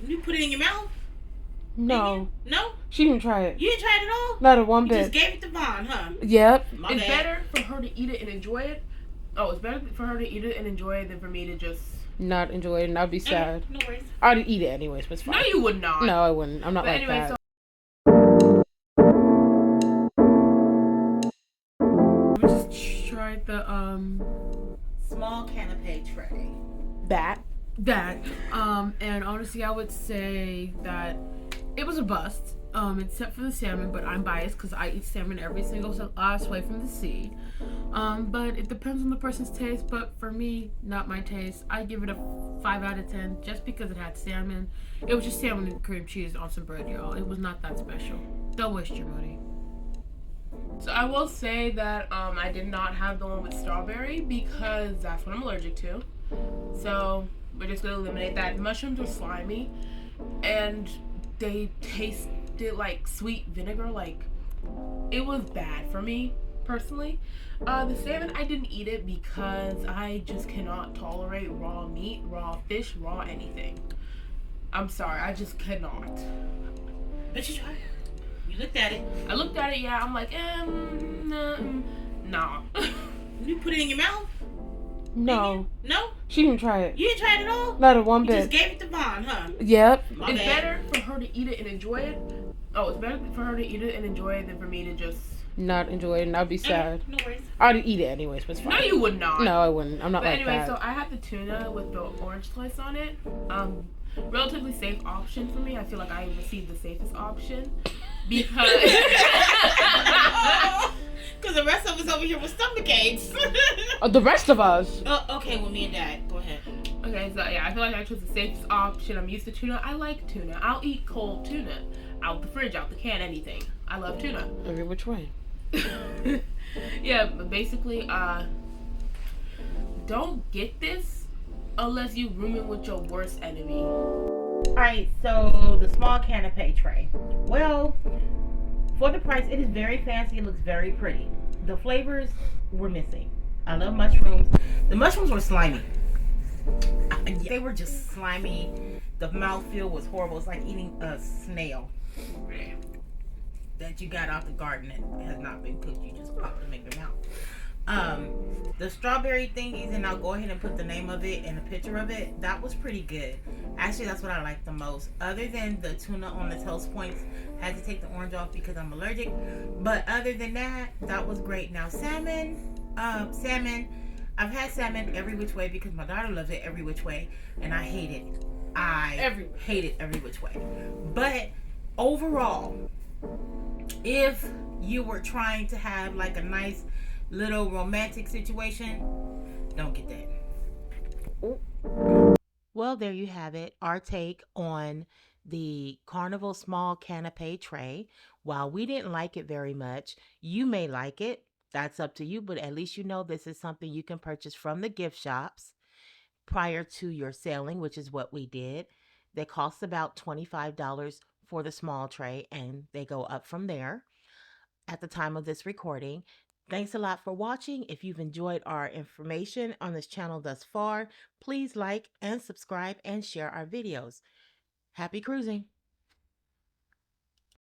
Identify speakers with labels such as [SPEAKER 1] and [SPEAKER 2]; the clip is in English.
[SPEAKER 1] You put it in your mouth?
[SPEAKER 2] No.
[SPEAKER 1] No?
[SPEAKER 2] She didn't try it.
[SPEAKER 1] You didn't try it at all?
[SPEAKER 2] Not a one bit.
[SPEAKER 1] You just gave it to Vaughn, huh?
[SPEAKER 2] Yep.
[SPEAKER 3] It's better for her to eat it and enjoy it. Oh, it's better for her to eat it and enjoy it than for me to just
[SPEAKER 2] not enjoy it, and I'd be sad.
[SPEAKER 1] No worries.
[SPEAKER 2] I'd eat it anyways, but it's fine.
[SPEAKER 3] No, you would not.
[SPEAKER 2] No, I wouldn't. I'm not
[SPEAKER 3] But
[SPEAKER 2] like
[SPEAKER 3] anyway,
[SPEAKER 2] that.
[SPEAKER 3] We just tried the
[SPEAKER 1] small canapé tray.
[SPEAKER 2] That.
[SPEAKER 3] And honestly, I would say that it was a bust. Except for the salmon, but I'm biased because I eat salmon every single sway from the sea. But it depends on the person's taste. But for me, not my taste. I give it a 5 out of 10 just because it had salmon. It was just salmon and cream cheese on some bread, y'all. It was not that special. Don't waste your money. So I will say that I did not have the one with strawberry because that's what I'm allergic to. So we're just gonna eliminate that. The mushrooms were slimy, and they tasted like sweet vinegar. Like, it was bad for me personally. The salmon, I didn't eat it because I just cannot tolerate raw meat, raw fish, raw anything. I'm sorry, I just cannot.
[SPEAKER 1] But you tried it. You looked at it.
[SPEAKER 3] I looked at it, yeah. I'm like, nah.
[SPEAKER 1] You put it in your mouth?
[SPEAKER 2] No.
[SPEAKER 1] No?
[SPEAKER 2] She didn't try it.
[SPEAKER 1] You didn't try it at all?
[SPEAKER 2] Not a one
[SPEAKER 1] You
[SPEAKER 2] bit.
[SPEAKER 1] just gave it to Vaughn, huh?
[SPEAKER 2] Yep.
[SPEAKER 3] It's better for her to eat it and enjoy it. Oh, it's better for her to eat it and enjoy it than for me to just
[SPEAKER 2] not enjoy it, and I'd be sad.
[SPEAKER 1] No worries.
[SPEAKER 2] I'd eat it anyways, but it's fine.
[SPEAKER 3] No, you would not.
[SPEAKER 2] No, I wouldn't. I'm not
[SPEAKER 3] but
[SPEAKER 2] like
[SPEAKER 3] anyway,
[SPEAKER 2] that.
[SPEAKER 3] So I had the tuna with the orange slice on it. Relatively safe option for me. I feel like I received the safest option because
[SPEAKER 1] the rest of us over here with stomach aches.
[SPEAKER 2] The rest of us.
[SPEAKER 1] Okay, well, me and Dad. Go ahead.
[SPEAKER 3] Okay, so yeah, I feel like I chose the safest option. I'm used to tuna. I like tuna. I'll eat cold tuna. Out the fridge, out the can, anything. I love tuna.
[SPEAKER 2] Every which way.
[SPEAKER 3] Yeah, but basically, don't get this unless you rooming with your worst enemy.
[SPEAKER 1] Alright, so the small canapé tray. Well, for the price, it is very fancy. It looks very pretty. The flavors were missing. I love mushrooms. The mushrooms were slimy. They were just slimy. The mouthfeel was horrible. It's like eating a snail that you got out the garden that has not been cooked. You just pop them in your mouth. The strawberry thingies, and I'll go ahead and put the name of it and a picture of it. That was pretty good. Actually, that's what I like the most. Other than the tuna on the toast points, I had to take the orange off because I'm allergic. But other than that, that was great. Now salmon. I've had salmon every which way because my daughter loves it every which way, and I hate it. Hate it every which way. But overall, if you were trying to have like a nice little romantic situation, don't get that. Well, there you have it. Our take on the Carnival small canapé tray. While we didn't like it very much, you may like it. That's up to you, but at least you know this is something you can purchase from the gift shops prior to your sailing, which is what we did. They cost about $25 for the small tray, and they go up from there at the time of this recording. Thanks a lot for watching. If you've enjoyed our information on this channel thus far, please like and subscribe and share our videos. Happy cruising!